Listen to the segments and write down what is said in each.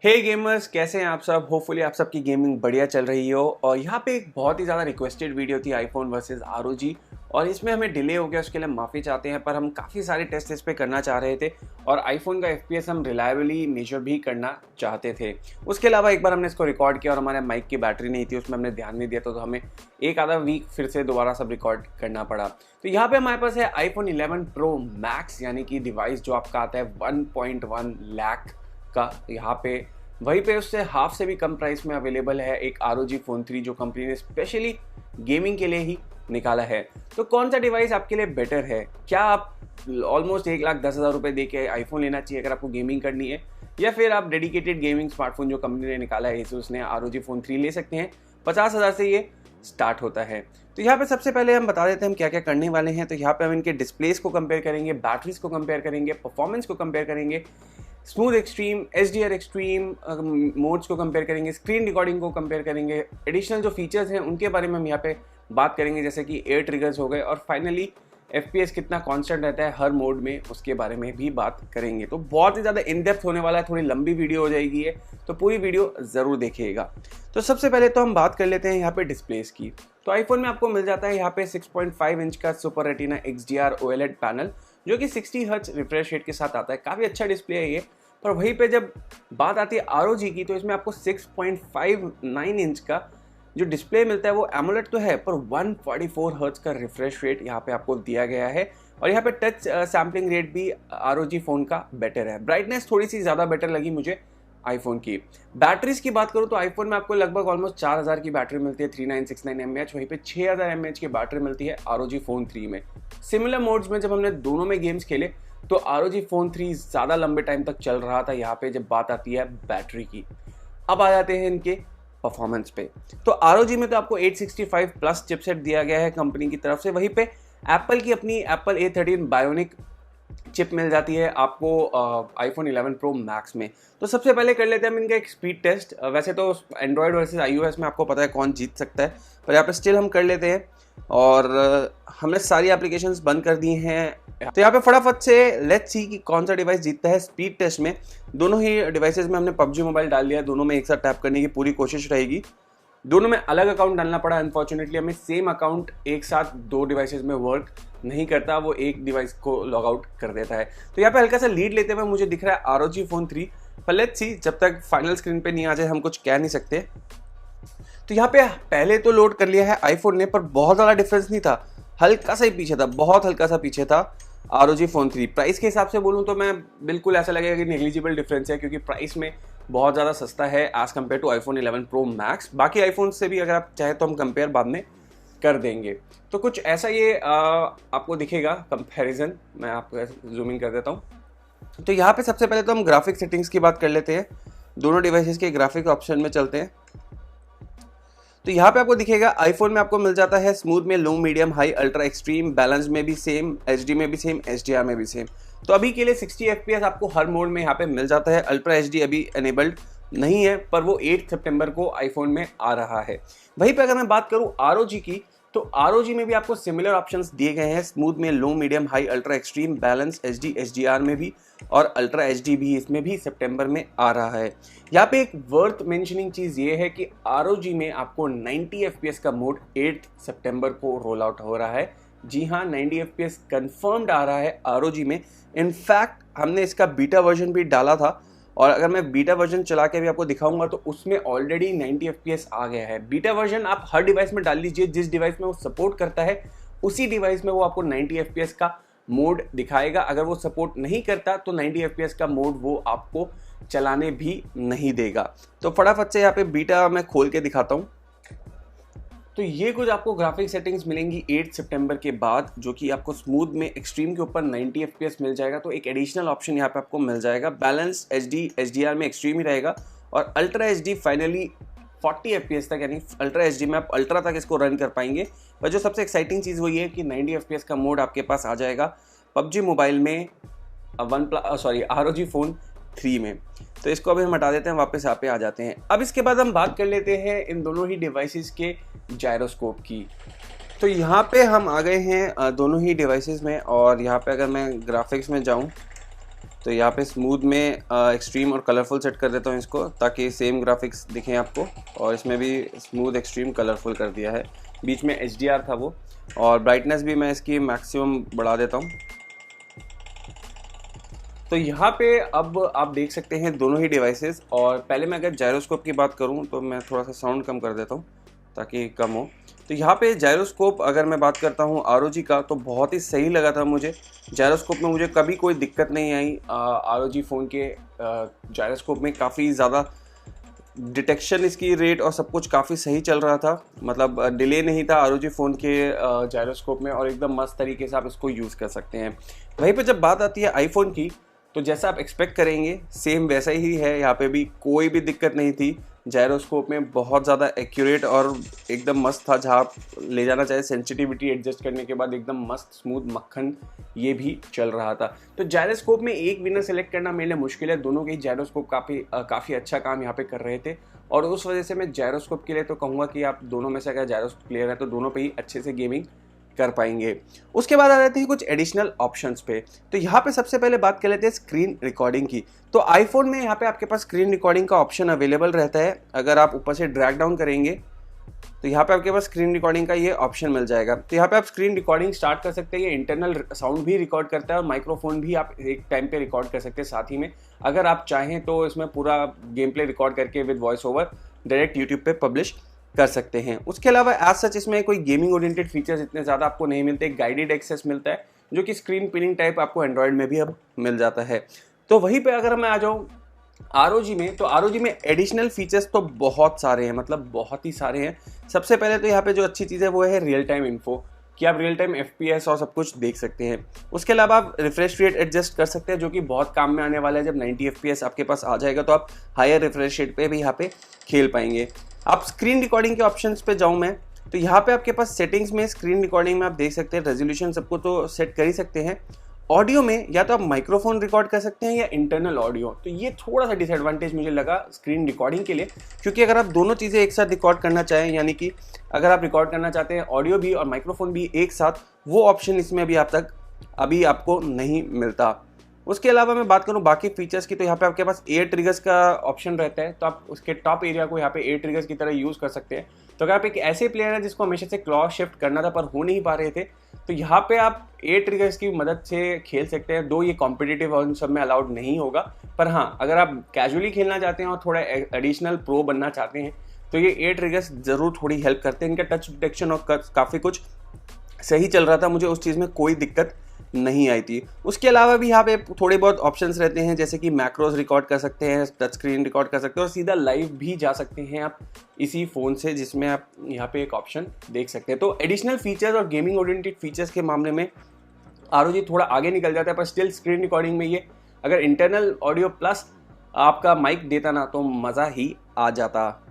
हे gamers, कैसे हैं आप सब। होपफुली आप सबकी गेमिंग बढ़िया चल रही हो। और यहाँ पे एक बहुत ही ज़्यादा रिक्वेस्टेड वीडियो थी आईफोन वर्सेस ROG, और इसमें हमें डिले हो गया, उसके लिए माफ़ी चाहते हैं। पर हम काफ़ी सारे टेस्ट इस पे करना चाह रहे थे और आईफोन का FPS हम रिलायबली मेजर भी करना चाहते थे। उसके अलावा एक बार हमने इसको रिकॉर्ड किया और हमारे माइक की बैटरी नहीं थी, उसमें हमने ध्यान नहीं दिया, तो हमें एक आधा वीक फिर से दोबारा सब रिकॉर्ड करना पड़ा। तो यहाँ पे हमारे पास है आईफोन 11 प्रो मैक्स, यानी कि डिवाइस जो आपका आता है 1.1 लाख का। यहाँ पे वहीं पे उससे हाफ से भी कम प्राइस में अवेलेबल है एक ROG Phone 3, जो कंपनी ने स्पेशली गेमिंग के लिए ही निकाला है। तो कौन सा डिवाइस आपके लिए बेटर है? क्या आप ऑलमोस्ट 1,10,000 रुपये दे के आईफोन लेना चाहिए अगर आपको गेमिंग करनी है, या फिर आप डेडिकेटेड गेमिंग स्मार्टफोन जो कंपनी ने निकाला है Asus ने ROG Phone 3 ले सकते हैं। 50,000 से ये स्टार्ट होता है। तो यहाँ पे सबसे पहले हम बता देते हैं हम क्या क्या करने वाले हैं। तो यहाँ पे हम इनके डिस्प्लेस को कंपेयर करेंगे, बैटरीज को कंपेयर करेंगे, परफॉर्मेंस को कंपेयर करेंगे, smooth extreme, HDR extreme modes को कंपेयर करेंगे, स्क्रीन रिकॉर्डिंग को कंपेयर करेंगे, एडिशनल जो फीचर्स हैं उनके बारे में हम यहाँ पे बात करेंगे, जैसे कि एयर ट्रिगर्स हो गए, और फाइनली FPS कितना कांस्टेंट रहता है हर मोड में, उसके बारे में भी बात करेंगे। तो बहुत ही ज़्यादा इन डेप्थ होने वाला है, थोड़ी लंबी वीडियो हो जाएगी ये, तो पूरी वीडियो ज़रूर देखिएगा। तो सबसे पहले तो हम बात कर लेते हैं यहाँ पे डिस्प्लेस की। तो आईफोन में आपको मिल जाता है यहाँ पे 6.5 इंच का super retina XDR OLED panel, जो कि 60 हर्ट्ज रिफ्रेश रेट के साथ आता है। काफ़ी अच्छा डिस्प्ले है ये। पर वहीं पे जब बात आती है ROG की, तो इसमें आपको 6.59 इंच का जो डिस्प्ले मिलता है वो एमोलेड तो है, पर 144 हर्ट्ज का रिफ्रेश रेट यहाँ पे आपको दिया गया है। और यहाँ पे टच सैम्पलिंग रेट भी ROG फ़ोन का बेटर है। ब्राइटनेस थोड़ी सी ज़्यादा बेटर लगी मुझे आईफोन की। बैटरीज की बात करूँ तो आईफोन में आपको लगभग ऑलमोस्ट 4000 की बैटरी मिलती है 3969 mAh, वहीं पे 6000 mAh की बैटरी मिलती है ROG Phone 3 में। सिमिलर मोड्स में जब हमने दोनों में गेम्स खेले तो ROG Phone 3 ज़्यादा लंबे टाइम तक चल रहा था यहाँ पे जब बात आती है बैटरी की। अब आ जाते हैं इनके परफॉर्मेंस पे। तो ROG में तो आपको 865 प्लस चिपसेट दिया गया है कंपनी की तरफ से। वहीं पे एप्पल की अपनी एप्पल A13 बायोनिक चिप मिल जाती है आपको आईफोन 11 प्रो मैक्स में। तो सबसे पहले कर लेते हैं हम इनका एक स्पीड टेस्ट। वैसे तो एंड्रॉयड वर्सेस iOS में आपको पता है कौन जीत सकता है, पर यहाँ पे स्टिल हम कर लेते हैं। और हमने सारी एप्लीकेशंस बंद कर दी हैं। तो यहाँ पे फटाफट से लेट्स सी कि कौन सा डिवाइस जीतता है स्पीड टेस्ट में। दोनों ही डिवाइसेस में हमने PUBG मोबाइल डाल दिया, दोनों में एक साथ टैप करने की पूरी कोशिश रहेगी। दोनों में अलग अकाउंट डालना पड़ा, अनफॉर्चुनेटली हमें सेम अकाउंट एक साथ दो डिवाइसेस में वर्क नहीं करता, वो एक डिवाइस को लॉग आउट कर देता है। तो यहाँ पे हल्का सा लीड लेते हुए मुझे दिख रहा है ROG Phone 3, पर लेट्स सी, जब तक फाइनल स्क्रीन पे नहीं आ जाए हम कुछ कह नहीं सकते। तो यहाँ पे पहले तो लोड कर लिया है आईफोन ने, पर बहुत ज़्यादा डिफरेंस नहीं था, हल्का सा ही पीछे था, बहुत हल्का सा पीछे था ROG Phone 3। प्राइस के हिसाब से बोलूँ तो मैं बिल्कुल ऐसा लगेगा कि नेग्लिजिबल डिफरेंस है, क्योंकि प्राइस में बहुत ज़्यादा सस्ता है as compare to iPhone 11 pro max. बाकी आईफोन से भी अगर आप चाहें तो हम कंपेयर बाद में कर देंगे। तो कुछ ऐसा ये आपको दिखेगा कंपैरिजन। मैं आपको जूमिंग कर देता हूँ। तो यहाँ पे सबसे पहले तो हम ग्राफिक सेटिंग्स की बात कर लेते हैं। दोनों डिवाइसेस के ग्राफिक ऑप्शन में चलते हैं। तो यहाँ पे आपको दिखेगा आईफोन में आपको मिल जाता है स्मूथ में, low, medium, high, ultra, extreme, balance में भी सेम, HD में भी सेम, HDR में भी सेम। तो अभी के लिए 60 FPS आपको हर मोड में यहाँ पे मिल जाता है। अल्ट्रा HD अभी एनेबल्ड नहीं है, पर वो 8 सितंबर को आईफोन में आ रहा है। वहीं पे अगर मैं बात करूँ ROG की, तो ROG में भी आपको सिमिलर ऑप्शंस दिए गए हैं, स्मूथ में, low, medium, high, ultra, extreme, balance, HD, HDR में भी, और अल्ट्रा HD भी इसमें भी सितंबर में आ रहा है। यहाँ पे एक वर्थ मेंशनिंग चीज़ ये है कि ROG में आपको 90 FPS का मोड 8 सितंबर को रोल आउट हो रहा है। जी हाँ, 90 FPS कंफर्म्ड आ रहा है ROG में। इनफैक्ट हमने इसका बीटा वर्जन भी डाला था, और अगर मैं बीटा वर्जन चला के भी आपको दिखाऊंगा तो उसमें ऑलरेडी 90 FPS आ गया है। बीटा वर्जन आप हर डिवाइस में डाल लीजिए, जिस डिवाइस में वो सपोर्ट करता है उसी डिवाइस में वो आपको 90 FPS का मोड दिखाएगा। अगर वो सपोर्ट नहीं करता तो 90 FPS का मोड वो आपको चलाने भी नहीं देगा। तो फटाफट से यहाँ पे बीटा मैं खोल के दिखाता हूँ। तो ये कुछ आपको ग्राफिक सेटिंग्स मिलेंगी 8 सितंबर के बाद, जो कि आपको स्मूथ में, एक्सट्रीम के ऊपर 90 FPS मिल जाएगा। तो एक एडिशनल ऑप्शन यहाँ पे आपको मिल जाएगा। बैलेंस HD, HDR में एक्सट्रीम ही रहेगा, और अल्ट्रा HD फाइनली 40 FPS तक, यानी अल्ट्रा HD में आप अल्ट्रा तक इसको रन कर पाएंगे। पर जो सबसे एक्साइटिंग चीज़ वो ये है कि 90 FPS का मोड आपके पास आ जाएगा PUBG मोबाइल में ROG Phone 3 में। तो इसको अभी हम हटा देते हैं, वापस यहाँ पे आ जाते हैं। अब इसके बाद हम बात कर लेते हैं इन दोनों ही डिवाइसेस के जायरोस्कोप की। तो यहाँ पे हम आ गए हैं दोनों ही डिवाइसेस में, और यहाँ पे अगर मैं ग्राफिक्स में जाऊँ तो यहाँ पे स्मूथ में एक्सट्रीम और कलरफुल सेट कर देता हूँ इसको, ताकि सेम ग्राफिक्स दिखें आपको। और इसमें भी स्मूथ एक्सट्रीम कलरफुल कर दिया है, बीच में HDR था वो। और ब्राइटनेस भी मैं इसकी मैक्सिमम बढ़ा देता हूँ। तो यहाँ पे अब आप देख सकते हैं दोनों ही डिवाइसेस। और पहले मैं अगर जायरोस्कोप की बात करूँ तो मैं थोड़ा सा साउंड कम कर देता हूँ ताकि कम हो। तो यहाँ पे जायरोस्कोप अगर मैं बात करता हूँ ROG का, तो बहुत ही सही लगा था मुझे। जायरोस्कोप में मुझे कभी कोई दिक्कत नहीं आई। ROG फ़ोन के जायरोस्कोप में काफ़ी ज़्यादा डिटेक्शन, इसकी रेट और सब कुछ काफ़ी सही चल रहा था। मतलब डिले नहीं था ROG फ़ोन के जायरोस्कोप में, और एकदम मस्त तरीके से आप इसको यूज़ कर सकते हैं। वहीं पर जब बात आती है आईफोन की, तो जैसा आप एक्सपेक्ट करेंगे सेम वैसा ही है। यहाँ पे भी कोई भी दिक्कत नहीं थी। जायरोस्कोप में बहुत ज़्यादा एक्यूरेट और एकदम मस्त था। जहाँ आप ले जाना चाहे सेंसिटिविटी एडजस्ट करने के बाद एकदम मस्त स्मूथ मक्खन ये भी चल रहा था। तो जायरोस्कोप में एक विनर सेलेक्ट करना मेरे लिए मुश्किल है। दोनों के ही जायरोस्कोप काफ़ी अच्छा काम यहाँ पे कर रहे थे, और उस वजह से मैं जायरोस्कोप के लिए तो कहूँगा कि आप दोनों में से अगर जायरोस्कोप प्लेयर है तो दोनों पे ही अच्छे से गेमिंग कर पाएंगे। उसके बाद आ जाते हैं कुछ एडिशनल ऑप्शंस पे। तो यहाँ पे सबसे पहले बात कर लेते हैं स्क्रीन रिकॉर्डिंग की। तो आईफोन में यहाँ पे आपके पास स्क्रीन रिकॉर्डिंग का ऑप्शन अवेलेबल रहता है। अगर आप ऊपर से ड्रैग डाउन करेंगे तो यहाँ पे आपके पास स्क्रीन रिकॉर्डिंग का ये ऑप्शन मिल जाएगा। तो यहाँ पे आप स्क्रीन रिकॉर्डिंग स्टार्ट कर सकते हैं। ये इंटरनल साउंड भी रिकॉर्ड करता है और माइक्रोफोन भी आप एक टाइम पे रिकॉर्ड कर सकते हैं साथ ही में। अगर आप चाहें तो इसमें पूरा गेम प्ले रिकॉर्ड करके with voice over direct YouTube पे पब्लिश कर सकते हैं। उसके अलावा एज सच इसमें कोई गेमिंग ओरिएंटेड फीचर्स इतने ज़्यादा आपको नहीं मिलते। गाइडेड एक्सेस मिलता है, जो कि स्क्रीन पिनिंग टाइप आपको एंड्रॉयड में भी अब मिल जाता है। तो वहीं पे अगर मैं आ जाऊँ ROG में, तो ROG में एडिशनल फीचर्स तो बहुत सारे हैं, मतलब बहुत ही सारे हैं। सबसे पहले तो यहाँ पे जो अच्छी चीज़ है वो है रियल टाइम इन्फो, कि आप रियल टाइम FPS और सब कुछ देख सकते हैं। उसके अलावा आप रिफ्रेश रेट एडजस्ट कर सकते हैं, जो कि बहुत काम में आने वाला है। जब 90 FPS आपके पास आ जाएगा तो आप हायर रिफ्रेश रेट पे भी यहाँ पे खेल पाएंगे। आप स्क्रीन रिकॉर्डिंग के ऑप्शंस पे जाऊँ मैं, तो यहाँ पे आपके पास सेटिंग्स में स्क्रीन रिकॉर्डिंग में आप देख सकते हैं रेजोल्यूशन सबको तो सेट कर ही सकते हैं। ऑडियो में या तो आप माइक्रोफोन रिकॉर्ड कर सकते हैं या इंटरनल ऑडियो। तो ये थोड़ा सा डिसएडवांटेज मुझे लगा स्क्रीन रिकॉर्डिंग के लिए, क्योंकि अगर आप दोनों चीज़ें एक साथ रिकॉर्ड करना चाहें, यानी कि अगर आप रिकॉर्ड करना चाहते हैं ऑडियो भी और माइक्रोफोन भी एक साथ, वो ऑप्शन इसमें अभी आपको नहीं मिलता। उसके अलावा मैं बात करूं बाकी फीचर्स की, तो यहाँ पे आपके पास एयर ट्रिगर्स का ऑप्शन रहता है। तो आप उसके टॉप एरिया को यहाँ पे एयर ट्रिगर्स की तरह यूज़ कर सकते हैं। तो अगर आप एक ऐसे प्लेयर है जिसको हमेशा से क्लॉ शिफ्ट करना था पर हो नहीं पा रहे थे, तो यहाँ पे आप एयर ट्रिगर्स की मदद से खेल सकते हैं। दो ये कॉम्पिटिटिव और उन सब में अलाउड नहीं होगा, पर हाँ अगर आप कैजुअली खेलना चाहते हैं और थोड़ा एडिशनल प्रो बनना चाहते हैं तो ये एयर ट्रिगर्स ज़रूर थोड़ी हेल्प करते हैं। इनका टच डिटेक्शन और काफ़ी कुछ सही चल रहा था, मुझे उस चीज़ में कोई दिक्कत नहीं आई थी। उसके अलावा भी यहाँ पे थोड़े बहुत ऑप्शंस रहते हैं, जैसे कि मैक्रोज रिकॉर्ड कर सकते हैं, टच स्क्रीन रिकॉर्ड कर सकते हैं और सीधा लाइव भी जा सकते हैं आप इसी फ़ोन से, जिसमें आप यहाँ पे एक ऑप्शन देख सकते हैं। तो एडिशनल फीचर्स और गेमिंग ओरिएंटेड फीचर्स के मामले में ROG थोड़ा आगे निकल जाता है, पर स्टिल स्क्रीन रिकॉर्डिंग में ये अगर इंटरनल ऑडियो प्लस आपका माइक देता ना तो मज़ा ही आ जाता।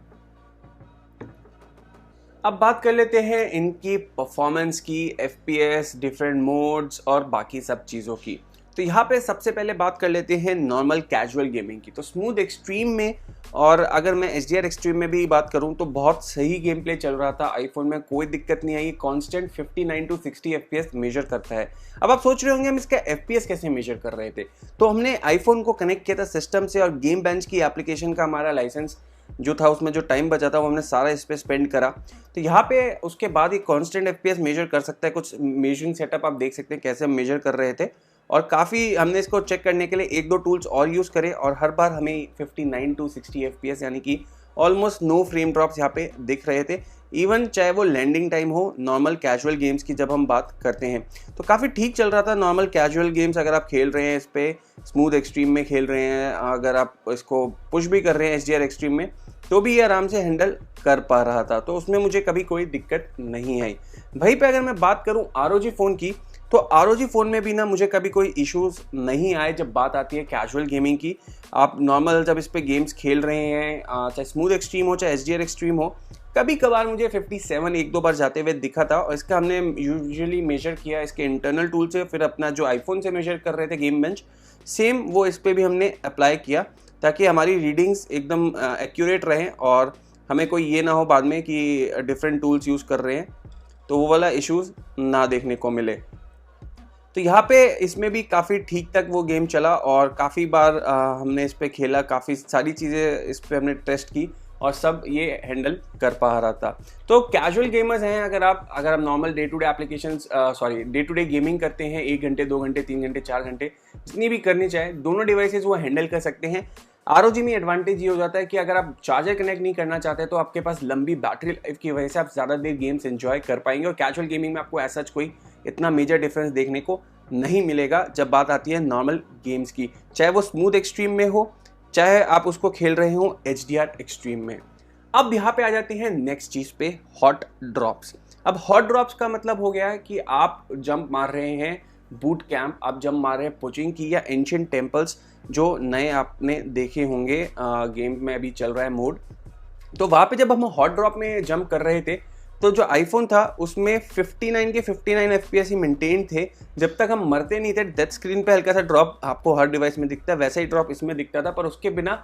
अब बात कर लेते हैं इनकी परफॉर्मेंस की, FPS, डिफरेंट मोड्स और बाकी सब चीज़ों की। तो यहाँ पे सबसे पहले बात कर लेते हैं नॉर्मल कैजुअल गेमिंग की। तो स्मूथ एक्सट्रीम में, और अगर मैं HDR एक्सट्रीम में भी बात करूँ तो बहुत सही गेम प्ले चल रहा था। आईफोन में कोई दिक्कत नहीं आई, कांस्टेंट 59 to 60 FPS मेजर करता है। अब आप सोच रहे होंगे हम इसका FPS कैसे मेजर कर रहे थे, तो हमने आईफोन को कनेक्ट किया था सिस्टम से, और गेम बेंच की एप्लीकेशन का हमारा लाइसेंस जो था उसमें जो टाइम बचा था वो हमने सारा इस पे स्पेंड करा। तो यहाँ पे उसके बाद ये कांस्टेंट FPS मेजर कर सकता है। कुछ मेजरिंग सेटअप आप देख सकते हैं कैसे हम मेजर कर रहे थे, और काफ़ी हमने इसको चेक करने के लिए एक दो टूल्स और यूज़ करे, और हर बार हमें 59 to 60 FPS यानी कि ऑलमोस्ट नो फ्रेम ड्रॉप्स यहाँ पे दिख रहे थे। इवन चाहे वो लैंडिंग टाइम हो नॉर्मल कैजुअल गेम्स की जब हम बात करते हैं तो काफ़ी ठीक चल रहा था। नॉर्मल कैजुअल गेम्स अगर आप खेल रहे हैं इस पर, स्मूथ एक्सट्रीम में खेल रहे हैं, अगर आप इसको पुश भी कर रहे हैं HDR एक्सट्रीम में, तो भी ये आराम से हैंडल कर पा रहा था। तो उसमें मुझे कभी कोई दिक्कत नहीं आई। वहीं पे अगर मैं बात करूं ROG फ़ोन की, तो ROG फ़ोन में भी ना मुझे कभी कोई इश्यूज़ नहीं आए जब बात आती है कैजुअल गेमिंग की। आप नॉर्मल जब इस पे गेम्स खेल रहे हैं, चाहे स्मूथ एक्सट्रीम हो चाहे HDR एक्सट्रीम हो, कभी कभार मुझे 57 एक दो बार जाते हुए दिखा था। और इसका हमने यूजुअली मेजर किया इसके इंटरनल टूल से, फिर अपना जो आईफोन से मेजर कर रहे थे गेम बेंच, सेम वो इस पर भी हमने अप्लाई किया, ताकि हमारी रीडिंग्स एकदम एक्यूरेट रहें और हमें कोई ये ना हो बाद में कि डिफरेंट टूल्स यूज़ कर रहे हैं तो वो वाला इश्यूज़ ना देखने को मिले। तो यहाँ पे इसमें भी काफ़ी ठीक तक वो गेम चला और काफ़ी बार हमने इस पर खेला, काफ़ी सारी चीज़ें इस पर हमने टेस्ट की और सब ये हैंडल कर पा रहा था। तो कैजुअल गेमर्स हैं, अगर आप normal day to day applications day to day gaming करते हैं 1 घंटे 2 घंटे 3 घंटे 4 घंटे जितनी भी करनी चाहे, दोनों डिवाइसेस वो हैंडल कर सकते हैं। ROG में एडवांटेज ये हो जाता है कि अगर आप चार्जर कनेक्ट नहीं करना चाहते तो आपके पास लंबी बैटरी लाइफ की वजह से आप ज़्यादा देर गेम्स एंजॉय कर पाएंगे और कैजुअल गेमिंग में आपको ऐसा कोई इतना मेजर डिफरेंस देखने को नहीं मिलेगा जब बात आती है नॉर्मल गेम्स की, चाहे वो स्मूथ एक्सट्रीम में हो, चाहे आप उसको खेल रहे हो HDR एक्सट्रीम में। अब यहाँ पे आ जाते हैं नेक्स्ट चीज़ पे, हॉट ड्रॉप्स। अब हॉट ड्रॉप्स का मतलब हो गया है कि आप जंप मार रहे हैं बूट कैंप, आप जंप मार रहे हैं पोचिंग की या एंशिएंट टेम्पल्स जो नए आपने देखे होंगे गेम में अभी चल रहा है मोड। तो वहाँ पे जब हम हॉट ड्रॉप में जंप कर रहे थे तो जो आईफोन था उसमें 59 के 59 FPS ही मेंटेन थे जब तक हम मरते नहीं थे। डेथ स्क्रीन पे हल्का सा ड्रॉप आपको हर डिवाइस में दिखता है, वैसा ही ड्रॉप इसमें दिखता था, पर उसके बिना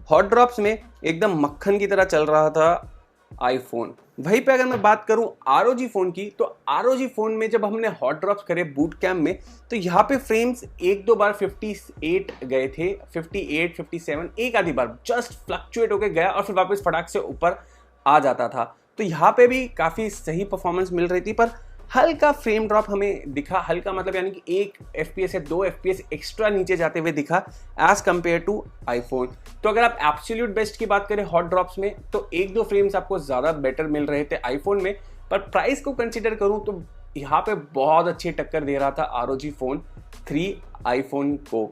हॉट ड्रॉप्स में एकदम मक्खन की तरह चल रहा था आईफोन। वहीं पे अगर मैं बात करूं ROG फ़ोन की, तो ROG फ़ोन में जब हमने हॉट ड्रॉप्स करे बूट कैम्प में तो यहाँ पे फ्रेम्स एक दो बार 58 गए थे, 58 57 एक आधी बार जस्ट फ्लक्चुएट होकर गया और फिर वापस फटाक से ऊपर आ जाता था। तो यहाँ पे भी काफ़ी सही परफॉर्मेंस मिल रही थी, पर हल्का फ्रेम ड्रॉप हमें दिखा, हल्का मतलब यानी कि 1 FPS या 2 FPS एक्स्ट्रा नीचे जाते हुए दिखा एज कंपेयर टू आईफोन। तो अगर आप एब्सोल्यूट बेस्ट की बात करें हॉट ड्रॉप्स में तो 1-2 फ्रेम्स आपको ज़्यादा बेटर मिल रहे थे आईफोन में, पर प्राइस को कंसिडर करूं तो यहाँ पे बहुत अच्छी टक्कर दे रहा था ROG फ़ोन 3 आईफोन को।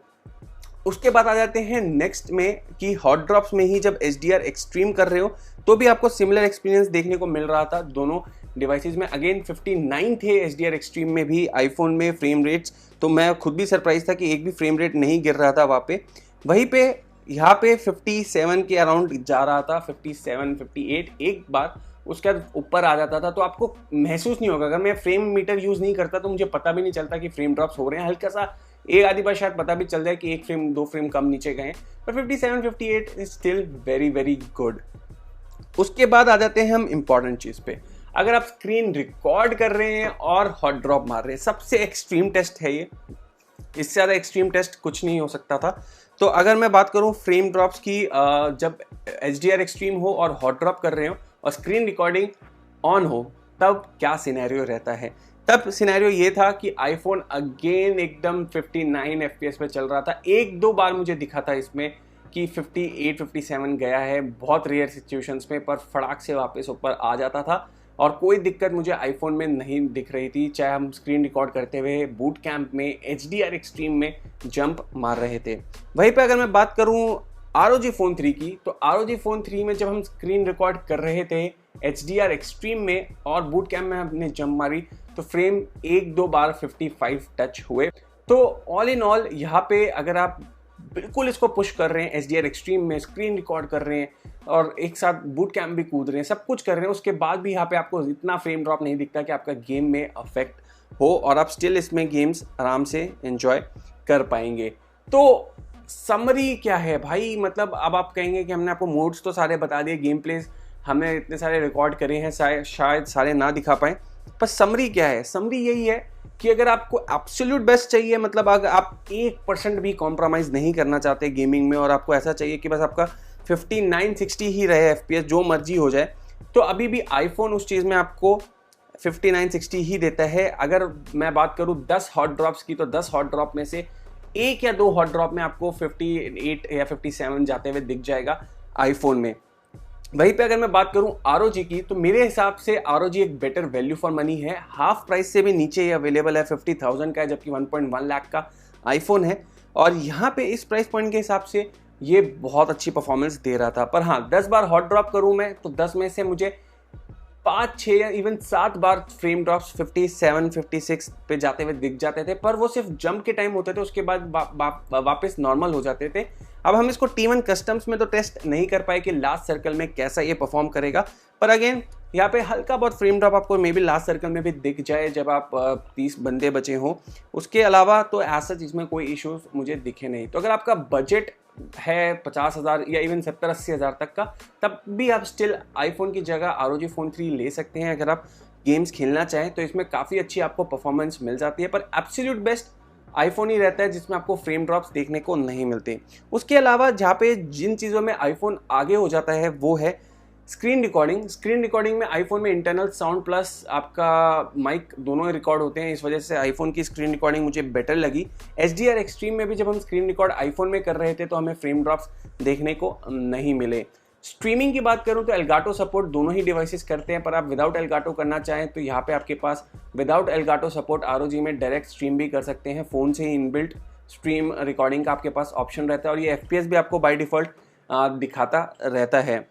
उसके बाद आ जाते हैं नेक्स्ट में कि हॉट ड्रॉप्स में ही जब HDR एक्सट्रीम कर रहे हो तो भी आपको सिमिलर एक्सपीरियंस देखने को मिल रहा था दोनों डिवाइसेस में। अगेन 59 थे HDR एक्सट्रीम में भी आईफोन में फ्रेम रेट्स, तो मैं खुद भी सरप्राइज था कि एक भी फ्रेम रेट नहीं गिर रहा था वहाँ पे। वहीं पे यहाँ पे 57 के अराउंड जा रहा था, 57 58 एक बार, उसके बाद ऊपर आ जाता था। तो आपको महसूस नहीं होगा, अगर मैं फ्रेम मीटर यूज़ नहीं करता तो मुझे पता भी नहीं चलता कि फ्रेम ड्रॉप्स हो रहे हैं। हल्का सा एक आधी बार शायद पता भी चल जाए कि 1 फ्रेम 2 फ्रेम कम नीचे गए, पर 57 58 is still very very good. उसके बाद आ जाते हैं हम इंपॉर्टेंट चीज़ पे, अगर आप स्क्रीन रिकॉर्ड कर रहे हैं और हॉट ड्रॉप मार रहे हैं, सबसे एक्सट्रीम टेस्ट है ये, इससे ज़्यादा एक्सट्रीम टेस्ट कुछ नहीं हो सकता था। तो अगर मैं बात करूं फ्रेम ड्रॉप्स की, जब HDR एक्सट्रीम हो और हॉट ड्रॉप कर रहे हो और स्क्रीन रिकॉर्डिंग ऑन हो तब क्या सिनेरियो रहता है। तब सिनेरियो ये था कि आईफोन अगेन एकदम 59 FPS पे चल रहा था। 1-2 बार मुझे दिखा था इसमें कि 58 57 गया है, बहुत रेयर सिचुएशंस में, पर फटाक से वापस ऊपर आ जाता था और कोई दिक्कत मुझे आईफोन में नहीं दिख रही थी, चाहे हम स्क्रीन रिकॉर्ड करते हुए बूट कैंप में HDR एक्सट्रीम में जंप मार रहे थे। वहीं पे अगर मैं बात करूं ROG फ़ोन 3 की, तो ROG फ़ोन 3 में जब हम स्क्रीन रिकॉर्ड कर रहे थे HDR एक्सट्रीम में और बूट कैंप में हमने जंप मारी तो फ्रेम 1-2 बार 55 टच हुए। तो ऑल इन ऑल यहाँ पे अगर आप बिल्कुल इसको पुश कर रहे हैं HDR एक्सट्रीम में, स्क्रीन रिकॉर्ड कर रहे हैं और एक साथ बूट कैंप भी कूद रहे हैं, सब कुछ कर रहे हैं, उसके बाद भी यहाँ पे आपको इतना फ्रेम ड्रॉप नहीं दिखता कि आपका गेम में अफेक्ट हो और आप स्टिल इसमें गेम्स आराम से एंजॉय कर पाएंगे। तो समरी क्या है भाई, मतलब अब आप कहेंगे कि हमने आपको मोड्स तो सारे बता दिए, गेम प्लेस हमने इतने सारे रिकॉर्ड करे हैं, शायद सारे ना दिखा पाएँ, पर समरी क्या है। समरी यही है कि अगर आपको एब्सोल्यूट बेस्ट चाहिए, मतलब अगर आप 1% भी कॉम्प्रोमाइज़ नहीं करना चाहते गेमिंग में और आपको ऐसा चाहिए कि बस आपका 59 60 ही रहे FPS, जो मर्जी हो जाए, तो अभी भी आईफोन उस चीज़ में आपको 59 60 ही देता है। अगर मैं बात करूं 10 हॉट ड्रॉप्स की, तो 10 हॉट ड्रॉप में से 1 या 2 हॉट ड्रॉप में आपको 58 या 57 जाते हुए दिख जाएगा आईफोन में। वहीं पे अगर मैं बात करूं ROG की, तो मेरे हिसाब से ROG एक बेटर वैल्यू फॉर मनी है, हाफ प्राइस से भी नीचे ये अवेलेबल है, 50,000 का है, जबकि 1.1 लाख का आईफोन है और यहाँ पे इस प्राइस पॉइंट के हिसाब से ये बहुत अच्छी परफॉर्मेंस दे रहा था। पर हाँ, 10 बार हॉट ड्रॉप करूँ मैं तो 10 में से मुझे 5 6 या इवन 7 बार फ्रेम ड्रॉप्स 57 56 पे जाते हुए दिख जाते थे, पर वो सिर्फ जंप के टाइम होते थे, उसके बाद वापस नॉर्मल हो जाते थे। अब हम इसको T1 कस्टम्स में तो टेस्ट नहीं कर पाए कि लास्ट सर्कल में कैसा ये परफॉर्म करेगा, पर अगेन यहाँ पे हल्का बहुत फ्रेम ड्रॉप आपको मे बी लास्ट सर्कल में भी दिख जाए जब आप 30 बंदे बचे हों। उसके अलावा तो ऐसा इसमें कोई इश्यूज मुझे दिखे नहीं। तो अगर आपका बजट है 50,000 या इवन 70-80 हज़ार तक का, तब भी आप स्टिल आईफोन की जगह ROG फ़ोन 3 ले सकते हैं। अगर आप गेम्स खेलना चाहें तो इसमें काफ़ी अच्छी आपको परफॉर्मेंस मिल जाती है। पर एब्सोल्यूट बेस्ट आईफोन ही रहता है जिसमें आपको फ्रेम ड्रॉप्स देखने को नहीं मिलते। उसके अलावा जहाँ पे जिन चीज़ों में आईफोन आगे हो जाता है वो है स्क्रीन रिकॉर्डिंग। स्क्रीन रिकॉर्डिंग में आईफोन में इंटरनल साउंड प्लस आपका माइक दोनों ही रिकॉर्ड होते हैं, इस वजह से आईफोन की स्क्रीन रिकॉर्डिंग मुझे बेटर लगी। HDR एक्सट्रीम में भी जब हम स्क्रीन रिकॉर्ड आईफोन में कर रहे थे तो हमें फ्रेम ड्रॉप्स देखने को नहीं मिले। स्ट्रीमिंग की बात करूं तो एलगाटो सपोर्ट दोनों ही डिवाइसेस करते हैं, पर आप विदाउट एलगाटो करना चाहें तो यहाँ पे आपके पास विदाउट एलगाटो सपोर्ट ROG में डायरेक्ट स्ट्रीम भी कर सकते हैं। फ़ोन से ही इनबिल्ट स्ट्रीम रिकॉर्डिंग का आपके पास ऑप्शन रहता है और ये FPS भी आपको बाय डिफ़ॉल्ट दिखाता रहता है।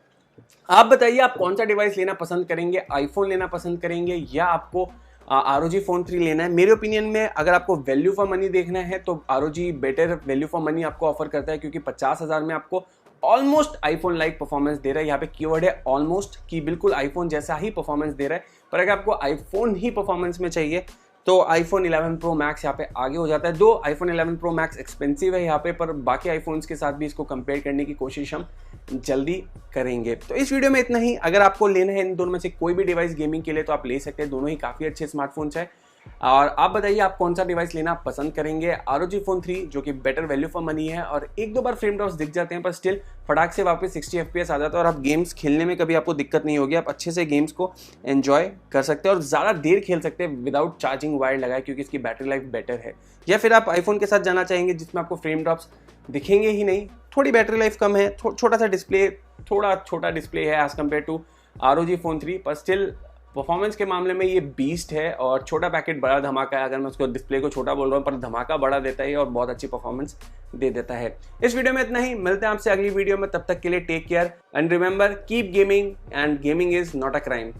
आप बताइए आप कौन सा डिवाइस लेना पसंद करेंगे, आईफोन लेना पसंद करेंगे या आपको ROG Phone 3 लेना है। मेरे ओपिनियन में अगर आपको वैल्यू फॉर मनी देखना है तो ROG better value for money आपको ऑफर करता है, क्योंकि 50,000 में आपको ऑलमोस्ट आईफोन लाइक परफॉर्मेंस दे रहा है। यहाँ पे कीवर्ड है ऑलमोस्ट, कि बिल्कुल आईफोन जैसा ही परफॉर्मेंस दे रहा है। पर अगर आपको आईफोन ही परफॉर्मेंस में चाहिए तो आईफोन 11 Pro Max यहाँ पे आगे हो जाता है। दो आईफोन 11 Pro Max एक्सपेंसिव है यहाँ पे, पर बाकी आईफोन्स के साथ भी इसको कंपेयर करने की कोशिश हम जल्दी करेंगे। तो इस वीडियो में इतना ही। अगर आपको लेना है इन दोनों में से कोई भी डिवाइस गेमिंग के लिए तो आप ले सकते हैं, दोनों ही काफ़ी अच्छे स्मार्टफोन्स है। और आप बताइए आप कौन सा डिवाइस लेना पसंद करेंगे, ROG Phone 3 जो कि बेटर वैल्यू फॉर मनी है और एक दो बार फ्रेम ड्रॉप्स दिख जाते हैं पर स्टिल फटाक से वापस 60 FPS आ जाता है और आप गेम्स खेलने में कभी आपको दिक्कत नहीं होगी। आप अच्छे से गेम्स को एंजॉय कर सकते हैं और ज़्यादा देर खेल सकते हैं विदाउट चार्जिंग वायर लगाए, क्योंकि इसकी बैटरी लाइफ बेटर है। या फिर आप आईफोन के साथ जाना चाहेंगे जिसमें आपको फ्रेम ड्रॉप्स दिखेंगे ही नहीं, थोड़ी बैटरी लाइफ कम है, छोटा सा डिस्प्ले, थोड़ा छोटा डिस्प्ले है as compare to ROG Phone 3, पर स्टिल परफॉर्मेंस के मामले में ये बीस्ट है। और छोटा पैकेट बड़ा धमाका है, अगर मैं उसको डिस्प्ले को छोटा बोल रहा हूँ पर धमाका बड़ा देता है और बहुत अच्छी परफॉर्मेंस दे देता है। इस वीडियो में इतना ही, मिलते हैं आपसे अगली वीडियो में, तब तक के लिए take care and remember keep gaming and gaming is not a crime.